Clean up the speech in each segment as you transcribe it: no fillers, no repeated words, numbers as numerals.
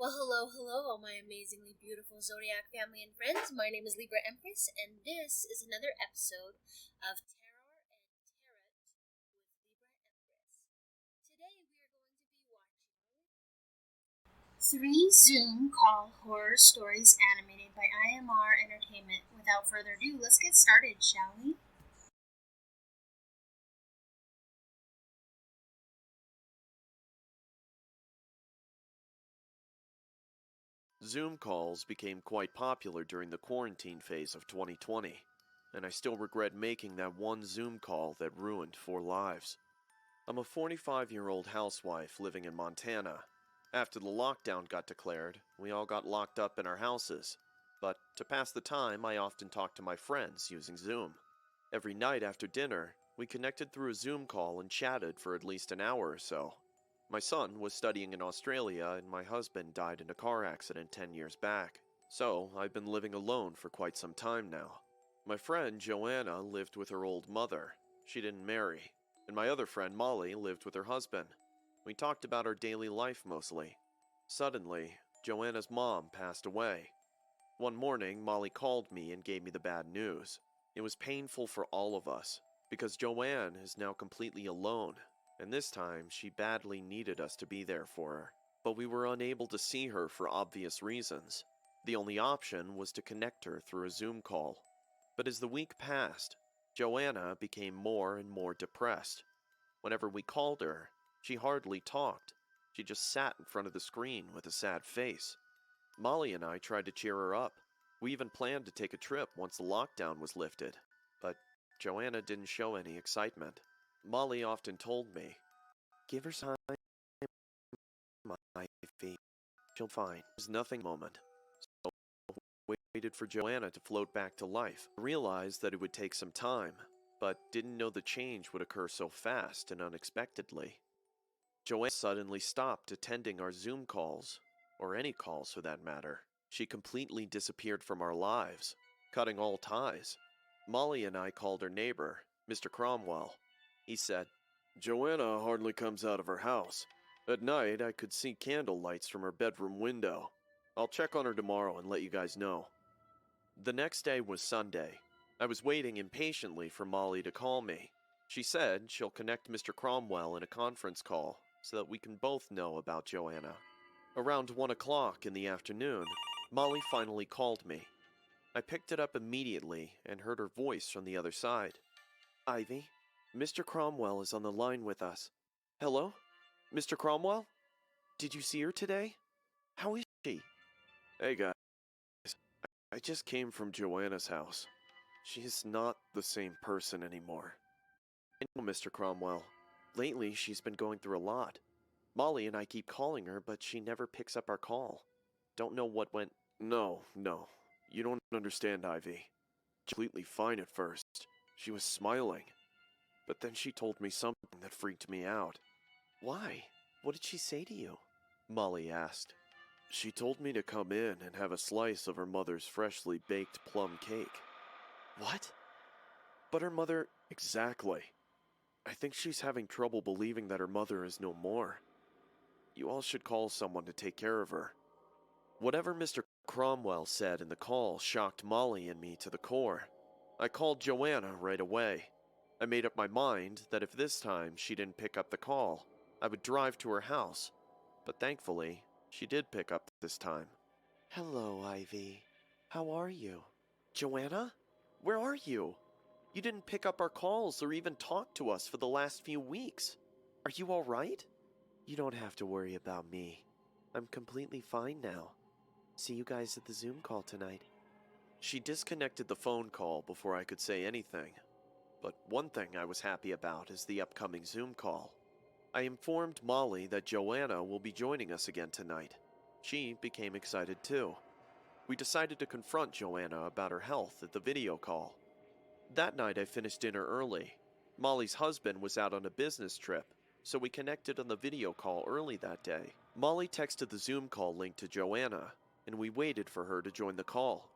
Well, hello, all my amazingly beautiful zodiac family and friends. My name is Libra Empress, and this is another episode of Tarot and Tarot with Libra Empress. Today we are going to be watching 3 Zoom call horror stories animated by IMR Entertainment. Without further ado, let's get started, shall we? Zoom calls became quite popular during the quarantine phase of 2020, and I still regret making that one Zoom call that ruined 4 lives. I'm a 45-year-old housewife living in Montana. After the lockdown got declared, we all got locked up in our houses. But to pass the time, I often talked to my friends using Zoom. Every night after dinner, we connected through a Zoom call and chatted for at least an hour or so. My son was studying in Australia and my husband died in a car accident 10 years back, so I've been living alone for quite some time now. My friend Joanna lived with her old mother. She didn't marry. And my other friend Molly lived with her husband. We talked about our daily life mostly. Suddenly, Joanna's mom passed away. One morning, Molly called me and gave me the bad news. It was painful for all of us, because Joanne is now completely alone, and this time she badly needed us to be there for her. But we were unable to see her for obvious reasons. The only option was to connect her through a Zoom call. But as the week passed, Joanna became more and more depressed. Whenever we called her, she hardly talked. She just sat in front of the screen with a sad face. Molly and I tried to cheer her up. We even planned to take a trip once the lockdown was lifted. But Joanna didn't show any excitement. Molly often told me, "Give her time, Ivy. She'll fine." It was nothing moment. So we waited for Joanna to float back to life. I realized that it would take some time, but didn't know the change would occur so fast and unexpectedly. Joanna suddenly stopped attending our Zoom calls, or any calls for that matter. She completely disappeared from our lives, cutting all ties. Molly and I called her neighbor, Mr. Cromwell. He said, "Joanna hardly comes out of her house. At night, I could see candle lights from her bedroom window. I'll check on her tomorrow and let you guys know." The next day was Sunday. I was waiting impatiently for Molly to call me. She said she'll connect Mr. Cromwell in a conference call so that we can both know about Joanna. Around 1 o'clock in the afternoon, Molly finally called me. I picked it up immediately and heard her voice from the other side. "Ivy, Mr. Cromwell is on the line with us." "Hello? Mr. Cromwell? Did you see her today? How is she?" "Hey guys, I just came from Joanna's house. She's not the same person anymore." "I know, Mr. Cromwell. Lately, she's been going through a lot. Molly and I keep calling her, but she never picks up our call. Don't know what went—" No. You don't understand, Ivy. Completely fine at first. She was smiling. But then she told me something that freaked me out." "Why? What did she say to you?" Molly asked. "She told me to come in and have a slice of her mother's freshly baked plum cake." "What? But her mother—" "Exactly. I think she's having trouble believing that her mother is no more. You all should call someone to take care of her." Whatever Mr. Cromwell said in the call shocked Molly and me to the core. I called Joanna right away. I made up my mind that if this time she didn't pick up the call, I would drive to her house. But thankfully, she did pick up this time. "Hello, Ivy. How are you?" "Joanna? Where are you? You didn't pick up our calls or even talk to us for the last few weeks. Are you all right?" "You don't have to worry about me. I'm completely fine now. See you guys at the Zoom call tonight." She disconnected the phone call before I could say anything. But one thing I was happy about is the upcoming Zoom call. I informed Molly that Joanna will be joining us again tonight. She became excited too. We decided to confront Joanna about her health at the video call. That night I finished dinner early. Molly's husband was out on a business trip, so we connected on the video call early that day. Molly texted the Zoom call link to Joanna, and we waited for her to join the call.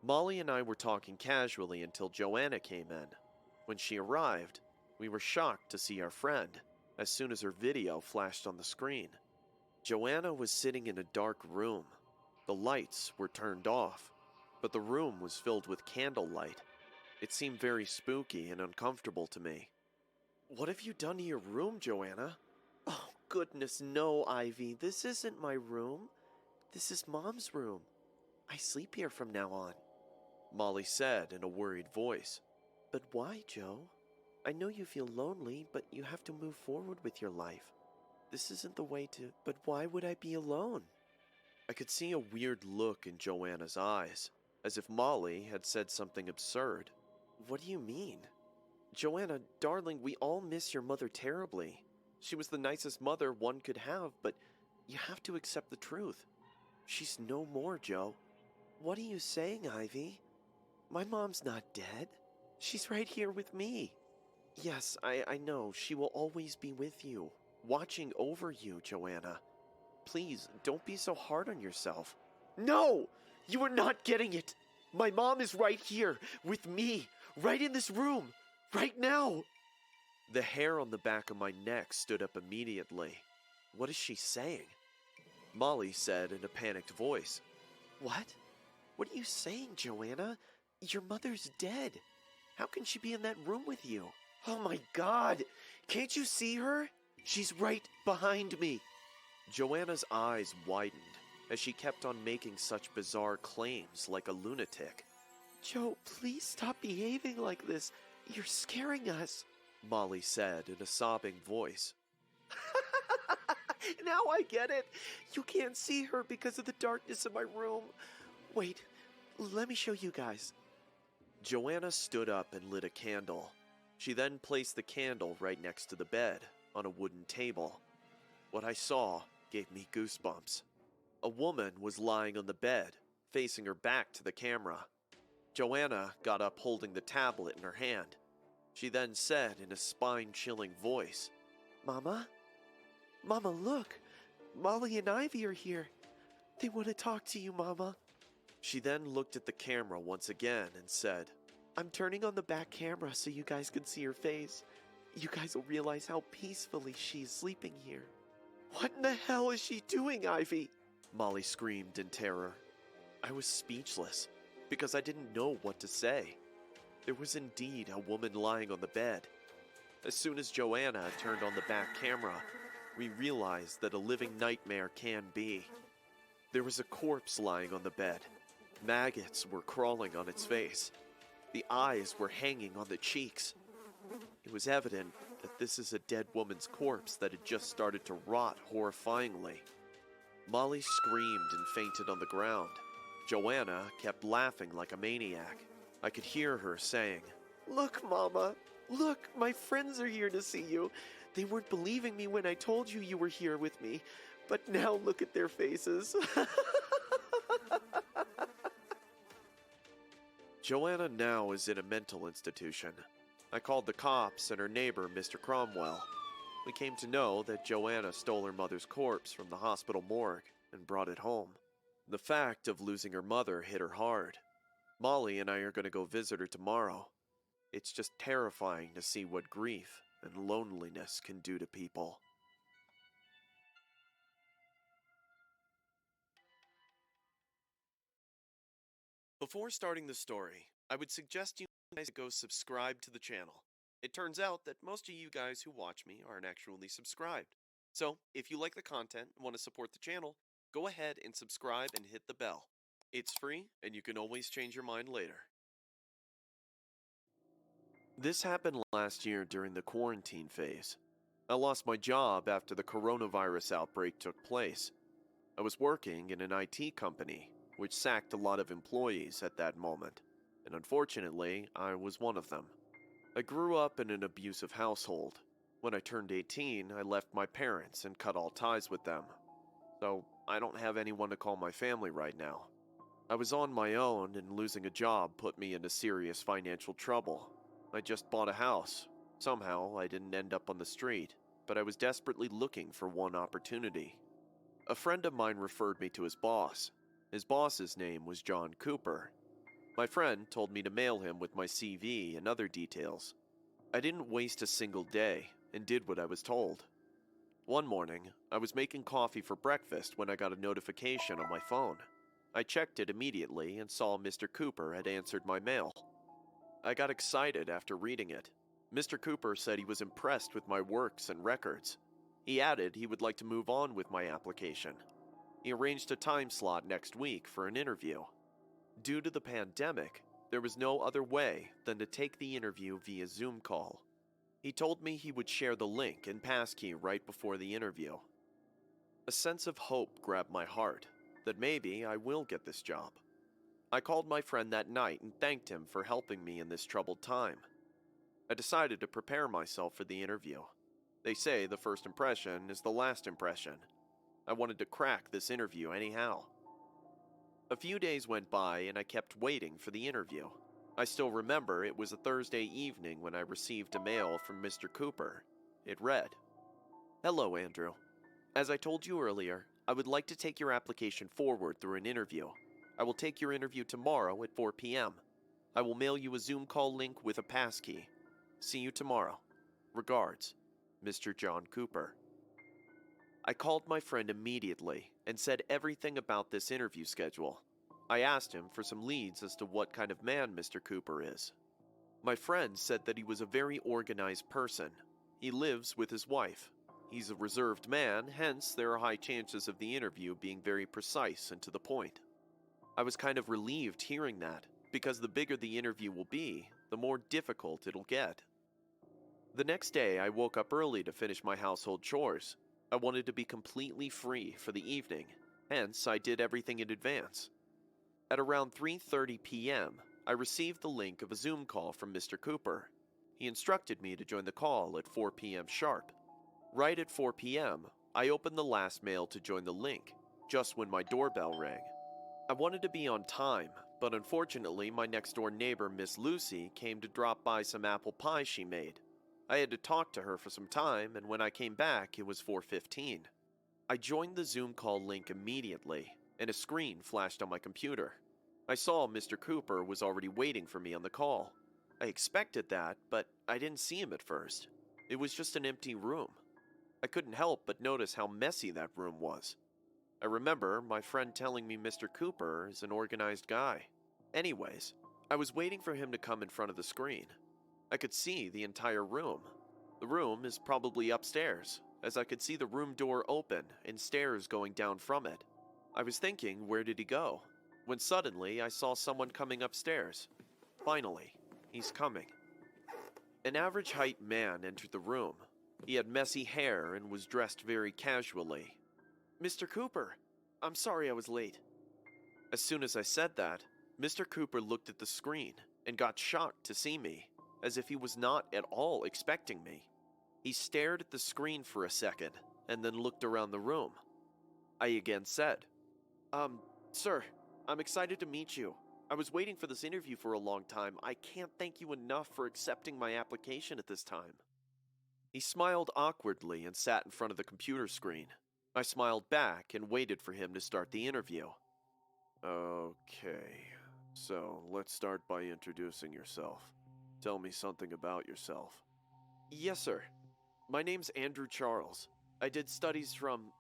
Molly and I were talking casually until Joanna came in. When she arrived, we were shocked to see our friend as soon as her video flashed on the screen. Joanna was sitting in a dark room. The lights were turned off, but the room was filled with candlelight. It seemed very spooky and uncomfortable to me. "What have you done to your room, Joanna?" "Oh, goodness, no, Ivy. This isn't my room. This is Mom's room. I sleep here from now on," Molly said in a worried voice. "But why, Joe? I know you feel lonely, but you have to move forward with your life. This isn't the way to... But why would I be alone?" I could see a weird look in Joanna's eyes, as if Molly had said something absurd. "What do you mean?" "Joanna, darling, we all miss your mother terribly. She was the nicest mother one could have, but you have to accept the truth. She's no more, Joe." "What are you saying, Ivy? My mom's not dead. She's right here with me." "Yes, I know. She will always be with you, watching over you, Joanna. Please, don't be so hard on yourself." "No! You are not getting it! My mom is right here, with me, right in this room, right now!" The hair on the back of my neck stood up immediately. "What is she saying?" Molly said in a panicked voice. "What? What are you saying, Joanna? Your mother's dead. How can she be in that room with you?" "Oh my God! Can't you see her? She's right behind me." Joanna's eyes widened as she kept on making such bizarre claims like a lunatic. "Joe, please stop behaving like this. You're scaring us," Molly said in a sobbing voice. "Now I get it. You can't see her because of the darkness in my room. Wait, let me show you guys." Joanna stood up and lit a candle. She then placed the candle right next to the bed on a wooden table. What I saw gave me goosebumps. A woman was lying on the bed, facing her back to the camera. Joanna got up holding the tablet in her hand. She then said in a spine-chilling voice, "Mama? Mama, look! Molly and Ivy are here. They want to talk to you, Mama." She then looked at the camera once again and said, "I'm turning on the back camera so you guys can see her face. You guys will realize how peacefully she's sleeping here." "What in the hell is she doing, Ivy?" Molly screamed in terror. I was speechless because I didn't know what to say. There was indeed a woman lying on the bed. As soon as Joanna turned on the back camera, we realized that a living nightmare can be. There was a corpse lying on the bed. Maggots were crawling on its face. The eyes were hanging on the cheeks. It was evident that this is a dead woman's corpse that had just started to rot horrifyingly. Molly screamed and fainted on the ground. Joanna kept laughing like a maniac. I could hear her saying, "Look, Mama, look, my friends are here to see you. They weren't believing me when I told you you were here with me, but now look at their faces." Joanna now is in a mental institution. I called the cops and her neighbor, Mr. Cromwell. We came to know that Joanna stole her mother's corpse from the hospital morgue and brought it home. The fact of losing her mother hit her hard. Molly and I are going to go visit her tomorrow. It's just terrifying to see what grief and loneliness can do to people. Before starting the story, I would suggest you guys go subscribe to the channel. It turns out that most of you guys who watch me aren't actually subscribed. So, if you like the content and want to support the channel, go ahead and subscribe and hit the bell. It's free, and you can always change your mind later. This happened last year during the quarantine phase. I lost my job after the coronavirus outbreak took place. I was working in an IT company, which sacked a lot of employees at that moment, and unfortunately, I was one of them. I grew up in an abusive household. When I turned 18, I left my parents and cut all ties with them. So, I don't have anyone to call my family right now. I was on my own, and losing a job put me into serious financial trouble. I just bought a house. Somehow, I didn't end up on the street, but I was desperately looking for one opportunity. A friend of mine referred me to his boss. His boss's name was John Cooper. My friend told me to mail him with my CV and other details. I didn't waste a single day and did what I was told. One morning, I was making coffee for breakfast when I got a notification on my phone. I checked it immediately and saw Mr. Cooper had answered my mail. I got excited after reading it. Mr. Cooper said he was impressed with my works and records. He added he would like to move on with my application. He arranged a time slot next week for an interview. Due to the pandemic, there was no other way than to take the interview via Zoom call. He told me he would share the link and passkey right before the interview. A sense of hope grabbed my heart that maybe I will get this job. I called my friend that night and thanked him for helping me in this troubled time. I decided to prepare myself for the interview. They say the first impression is the last impression. I wanted to crack this interview anyhow. A few days went by and I kept waiting for the interview. I still remember it was a Thursday evening when I received a mail from Mr. Cooper. It read, "Hello, Andrew. As I told you earlier, I would like to take your application forward through an interview. I will take your interview tomorrow at 4 p.m. I will mail you a Zoom call link with a passkey. See you tomorrow. Regards, Mr. John Cooper." I called my friend immediately and said everything about this interview schedule. I asked him for some leads as to what kind of man Mr. Cooper is. My friend said that he was a very organized person. He lives with his wife. He's a reserved man, hence there are high chances of the interview being very precise and to the point. I was kind of relieved hearing that, because the bigger the interview will be, the more difficult it'll get. The next day, I woke up early to finish my household chores. I wanted to be completely free for the evening, hence I did everything in advance. At around 3:30 p.m., I received the link of a Zoom call from Mr. Cooper. He instructed me to join the call at 4 p.m. sharp. Right at 4 p.m., I opened the last mail to join the link, just when my doorbell rang. I wanted to be on time, but unfortunately my next-door neighbor, Miss Lucy, came to drop by some apple pie she made. I had to talk to her for some time, and when I came back, it was 4:15. I joined the Zoom call link immediately, and a screen flashed on my computer. I saw Mr. Cooper was already waiting for me on the call. I expected that, but I didn't see him at first. It was just an empty room. I couldn't help but notice how messy that room was. I remember my friend telling me Mr. Cooper is an organized guy. Anyways, I was waiting for him to come in front of the screen. I could see the entire room. The room is probably upstairs, as I could see the room door open and stairs going down from it. I was thinking, where did he go? When suddenly I saw someone coming upstairs. Finally, he's coming. An average height man entered the room. He had messy hair and was dressed very casually. "Mr. Cooper, I'm sorry I was late." As soon as I said that, Mr. Cooper looked at the screen and got shocked to see me, as if he was not at all expecting me. He stared at the screen for a second and then looked around the room. I again said, Sir, I'm excited to meet you. I was waiting for this interview for a long time. I can't thank you enough for accepting my application at this time." He smiled awkwardly and sat in front of the computer screen. I smiled back and waited for him to start the interview. "Okay, so let's start by introducing yourself. Tell me something about yourself." "Yes, sir. My name's Andrew Charles. I did studies from..."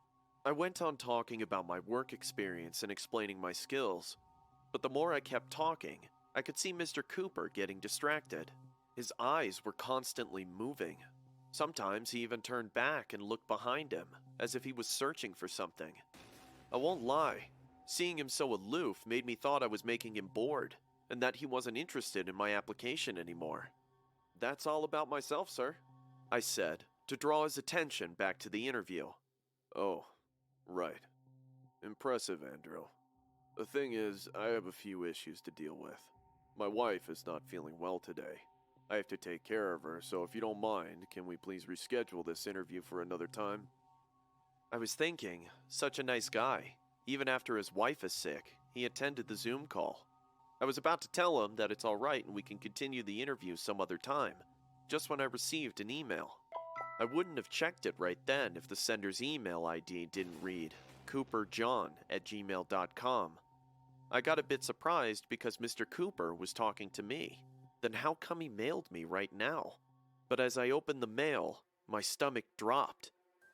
I went on talking about my work experience and explaining my skills. But the more I kept talking, I could see Mr. Cooper getting distracted. His eyes were constantly moving. Sometimes he even turned back and looked behind him, as if he was searching for something. I won't lie, seeing him so aloof made me thought I was making him bored, and that he wasn't interested in my application anymore. "That's all about myself, sir," I said, to draw his attention back to the interview. "Oh, right. Impressive, Andrew. The thing is, I have a few issues to deal with. My wife is not feeling well today. I have to take care of her, so if you don't mind, can we please reschedule this interview for another time?" I was thinking, such a nice guy. Even after his wife is sick, he attended the Zoom call. I was about to tell him that it's alright and we can continue the interview some other time, just when I received an email. I wouldn't have checked it right then if the sender's email ID didn't read cooperjohn@gmail.com. I got a bit surprised because Mr. Cooper was talking to me. Then how come he mailed me right now? But as I opened the mail, my stomach dropped.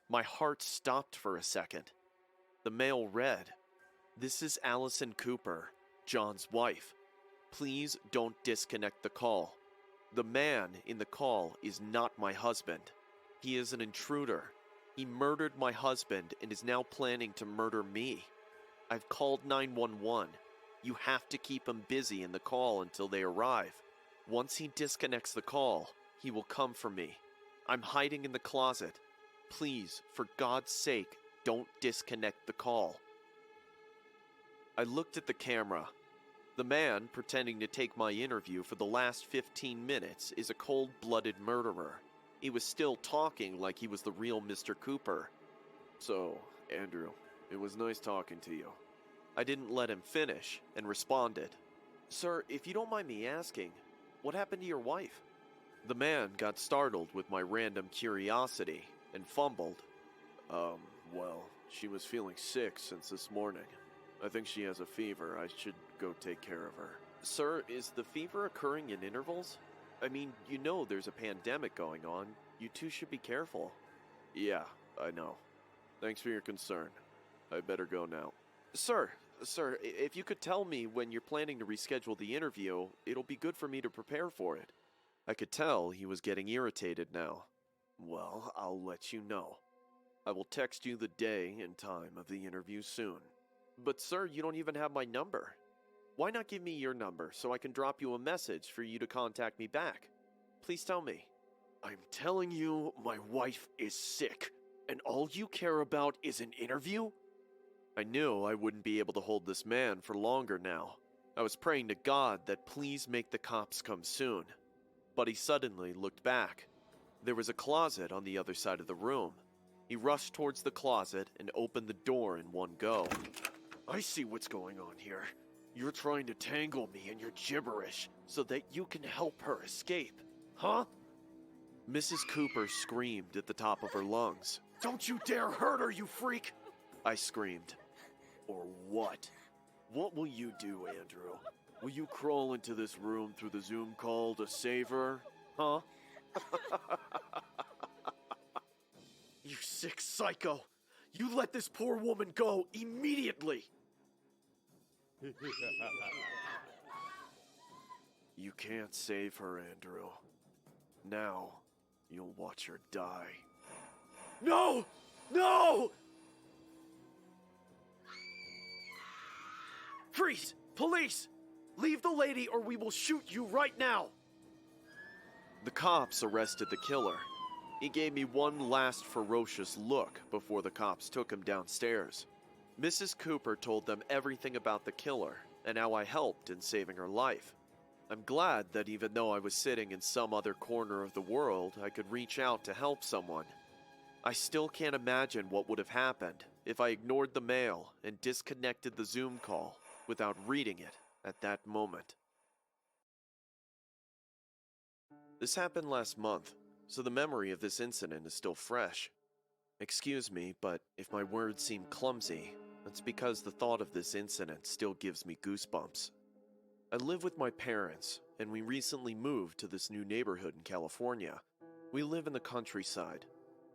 My heart stopped for a second. The mail read, "This is Allison Cooper, John's wife. Please don't disconnect the call. The man in the call is not my husband. He is an intruder. He murdered my husband and is now planning to murder me. I've called 911. You have to keep him busy in the call until they arrive. Once he disconnects the call, he will come for me. I'm hiding in the closet. Please, for God's sake, don't disconnect the call." I looked at the camera. The man pretending to take my interview for the last 15 minutes is a cold-blooded murderer. He was still talking like he was the real Mr. Cooper. "So, Andrew, it was nice talking to you." I didn't let him finish and responded, "Sir, if you don't mind me asking, what happened to your wife?" The man got startled with my random curiosity and fumbled. Well, she was feeling sick since this morning. I think she has a fever. I should go take care of her." "Sir, is the fever occurring in intervals? I mean, you know there's a pandemic going on. You two should be careful." "Yeah, I know. Thanks for your concern. I better go now." Sir, if you could tell me when you're planning to reschedule the interview, it'll be good for me to prepare for it." I could tell he was getting irritated now. "Well, I'll let you know. I will text you the day and time of the interview soon." "But sir, you don't even have my number. Why not give me your number so I can drop you a message for you to contact me back? Please tell me." "I'm telling you, my wife is sick, and all you care about is an interview?" I knew I wouldn't be able to hold this man for longer now. I was praying to God that please make the cops come soon. But he suddenly looked back. There was a closet on the other side of the room. He rushed towards the closet and opened the door in one go. "I see what's going on here. You're trying to tangle me in your gibberish so that you can help her escape, huh?" Mrs. Cooper screamed at the top of her lungs. "Don't you dare hurt her, you freak!" I screamed. "Or what? What will you do, Andrew? Will you crawl into this room through the Zoom call to save her, huh?" "You sick psycho! You let this poor woman go immediately!" "You can't save her, Andrew. Now, you'll watch her die." "No! No! Freeze! Police! Leave the lady or we will shoot you right now!" The cops arrested the killer. He gave me one last ferocious look before the cops took him downstairs. Mrs. Cooper told them everything about the killer and how I helped in saving her life. I'm glad that even though I was sitting in some other corner of the world, I could reach out to help someone. I still can't imagine what would have happened if I ignored the mail and disconnected the Zoom call without reading it at that moment. This happened last month, so the memory of this incident is still fresh. Excuse me, but if my words seem clumsy, it's because the thought of this incident still gives me goosebumps. I live with my parents, and we recently moved to this new neighborhood in California. We live in the countryside.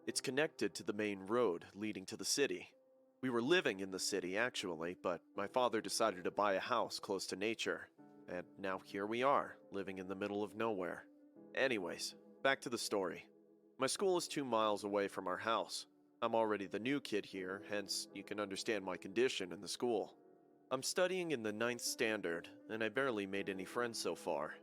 It's connected to the main road leading to the city. We were living in the city, actually, but my father decided to buy a house close to nature. And now here we are, living in the middle of nowhere. Anyways, back to the story. My school is 2 miles away from our house. I'm already the new kid here, hence you can understand my condition in the school. I'm studying in the 9th standard, and I barely made any friends so far.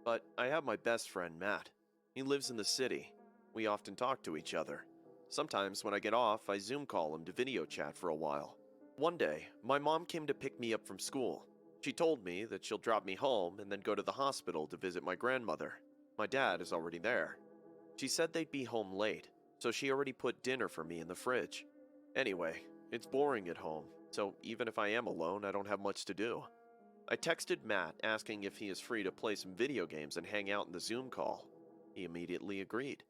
But I have my best friend, Matt. He lives in the city. We often talk to each other. Sometimes when I get off, I Zoom call him to video chat for a while. One day, my mom came to pick me up from school. She told me that she'll drop me home and then go to the hospital to visit my grandmother. My dad is already there. She said they'd be home late, so she already put dinner for me in the fridge. Anyway, it's boring at home, so even if I am alone, I don't have much to do. I texted Matt asking if he is free to play some video games and hang out in the Zoom call. He immediately agreed.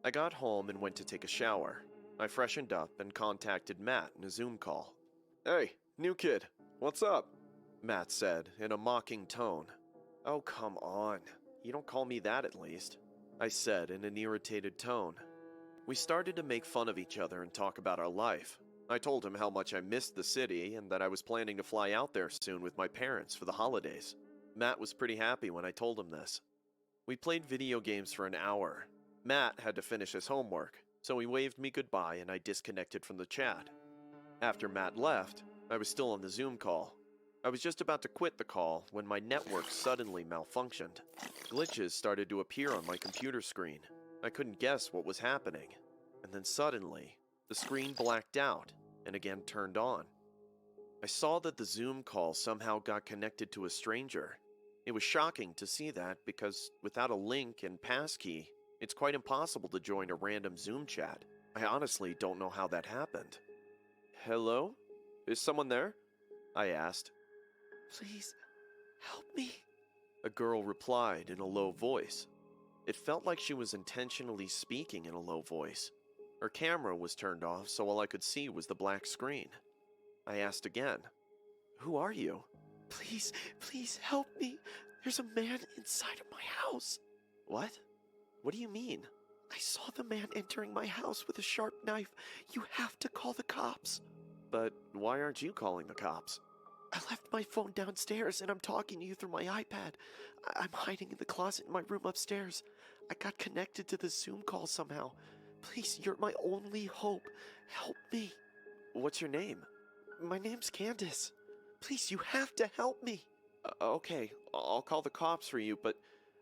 I got home and went to take a shower. I freshened up and contacted Matt in a Zoom call. "Hey, new kid, what's up?" Matt said in a mocking tone. "Oh, come on. You don't call me that at least," I said in an irritated tone. We started to make fun of each other and talk about our life. I told him how much I missed the city and that I was planning to fly out there soon with my parents for the holidays. Matt was pretty happy when I told him this. We played video games for an hour. Matt had to finish his homework, so he waved me goodbye and I disconnected from the chat. After Matt left, I was still on the Zoom call. I was just about to quit the call when my network suddenly malfunctioned. Glitches started to appear on my computer screen. I couldn't guess what was happening. And then suddenly, the screen blacked out and again turned on. I saw that the Zoom call somehow got connected to a stranger. It was shocking to see that because without a link and passkey, it's quite impossible to join a random Zoom chat. I honestly don't know how that happened. Hello? Is someone there? I asked. Please, help me. A girl replied in a low voice. It felt like she was intentionally speaking in a low voice. Her camera was turned off, so all I could see was the black screen. I asked again, "Who are you?" Please help me. There's a man inside of my house. What? What do you mean? I saw the man entering my house with a sharp knife. You have to call the cops. But why aren't you calling the cops? I left my phone downstairs and I'm talking to you through my iPad. I'm hiding in the closet in my room upstairs. I got connected to the Zoom call somehow. Please, you're my only hope. Help me. What's your name? My name's Candace. Please, you have to help me. Okay, I'll call the cops for you, but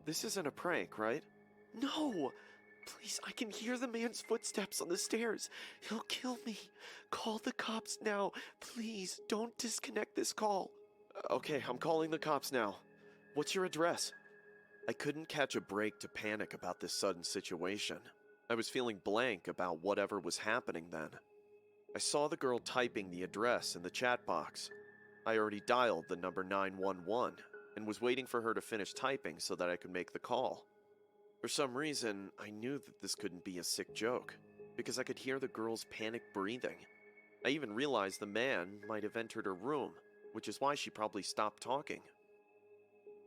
this isn't a prank, right? No. Please, I can hear the man's footsteps on the stairs. He'll kill me. Call the cops now. Please, don't disconnect this call. Okay, I'm calling the cops now. What's your address? I couldn't catch a break to panic about this sudden situation. I was feeling blank about whatever was happening then. I saw the girl typing the address in the chat box. I already dialed the number 911 and was waiting for her to finish typing so that I could make the call. For some reason, I knew that this couldn't be a sick joke, because I could hear the girl's panicked breathing. I even realized the man might have entered her room, which is why she probably stopped talking.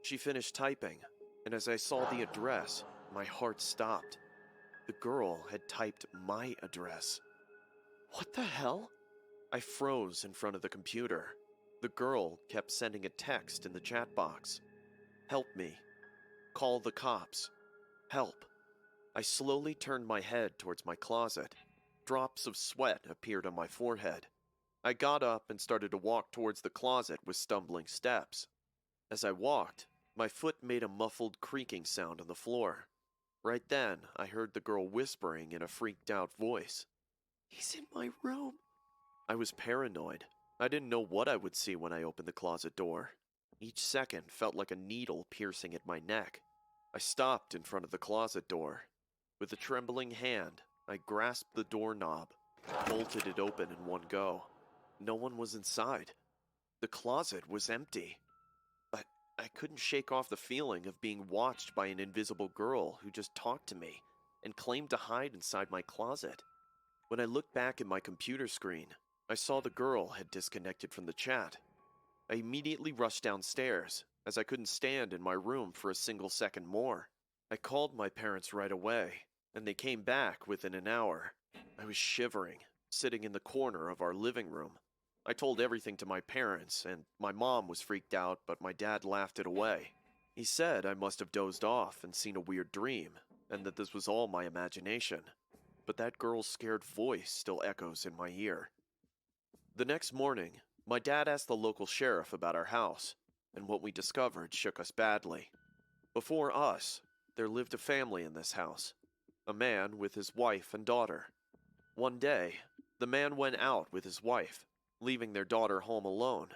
She finished typing, and as I saw the address, my heart stopped. The girl had typed my address. What the hell? I froze in front of the computer. The girl kept sending a text in the chat box. Help me. Call the cops. Help. I slowly turned my head towards my closet. Drops of sweat appeared on my forehead. I got up and started to walk towards the closet with stumbling steps. As I walked, my foot made a muffled creaking sound on the floor. Right then, I heard the girl whispering in a freaked out voice. He's in my room. I was paranoid. I didn't know what I would see when I opened the closet door. Each second felt like a needle piercing at my neck. I stopped in front of the closet door. With a trembling hand, I grasped the doorknob, bolted it open in one go. No one was inside. The closet was empty. But I couldn't shake off the feeling of being watched by an invisible girl who just talked to me and claimed to hide inside my closet. When I looked back at my computer screen, I saw the girl had disconnected from the chat. I immediately rushed downstairs, as I couldn't stand in my room for a single second more. I called my parents right away, and they came back within an hour. I was shivering, sitting in the corner of our living room. I told everything to my parents, and my mom was freaked out, but my dad laughed it away. He said I must have dozed off and seen a weird dream, and that this was all my imagination. But that girl's scared voice still echoes in my ear. The next morning, my dad asked the local sheriff about our house, and what we discovered shook us badly. Before us, there lived a family in this house, a man with his wife and daughter. One day, the man went out with his wife, leaving their daughter home alone.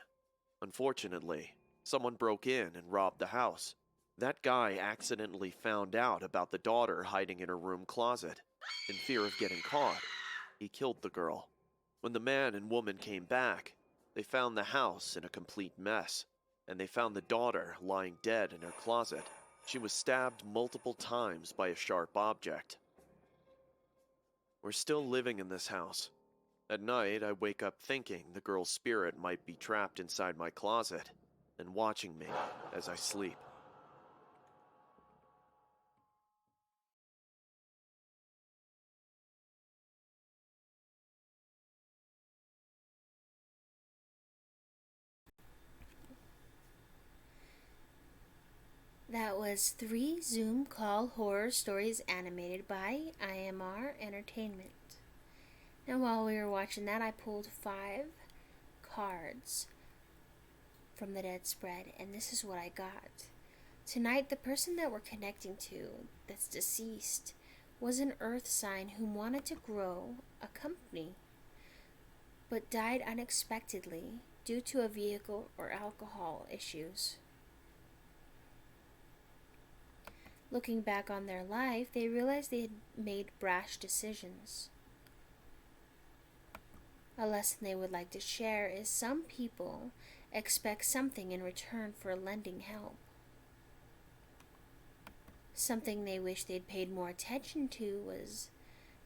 Unfortunately, someone broke in and robbed the house. That guy accidentally found out about the daughter hiding in her room closet. In fear of getting caught, he killed the girl. When the man and woman came back, they found the house in a complete mess, and they found the daughter lying dead in her closet. She was stabbed multiple times by a sharp object. We're still living in this house. At night, I wake up thinking the girl's spirit might be trapped inside my closet and watching me as I sleep. That was 3 Zoom call horror stories animated by IMR Entertainment. Now while we were watching that, I pulled 5 cards from the dead spread, and this is what I got. Tonight, the person that we're connecting to, that's deceased, was an earth sign who wanted to grow a company, but died unexpectedly due to a vehicle or alcohol issues. Looking back on their life, they realized they had made brash decisions. A lesson they would like to share is some people expect something in return for lending help. Something they wish they'd paid more attention to was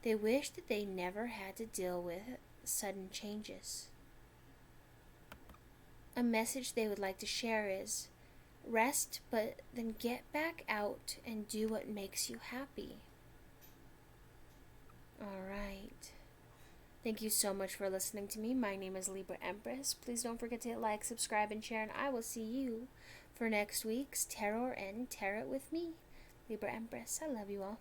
they wish that they never had to deal with sudden changes. A message they would like to share is rest, but then get back out and do what makes you happy. Alright. Thank you so much for listening to me. My name is Libra Empress. Please don't forget to hit like, subscribe, and share, and I will see you for next week's Tarot and Tarot with me, Libra Empress. I love you all.